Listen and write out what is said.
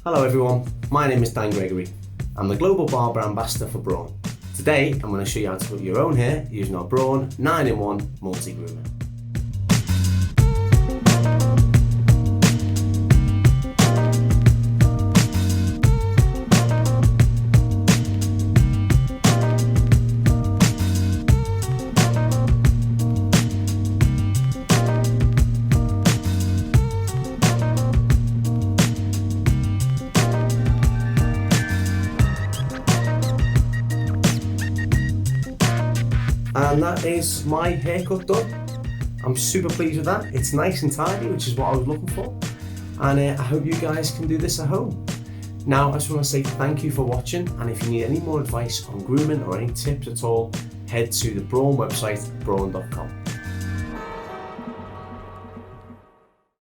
Hello everyone, my name is Gregory. I'm the Global Barber Ambassador for Braun. Today I'm going to show you how to cut your own hair using our Braun 9-in-1 multi-groomer. And that is my haircut done. I'm super pleased with that. It's nice and tidy, which is what I was looking for. And I hope you guys can do this at home. Now, I just want to say thank you for watching. And if you need any more advice on grooming or any tips at all, head to the Braun website, braun.com.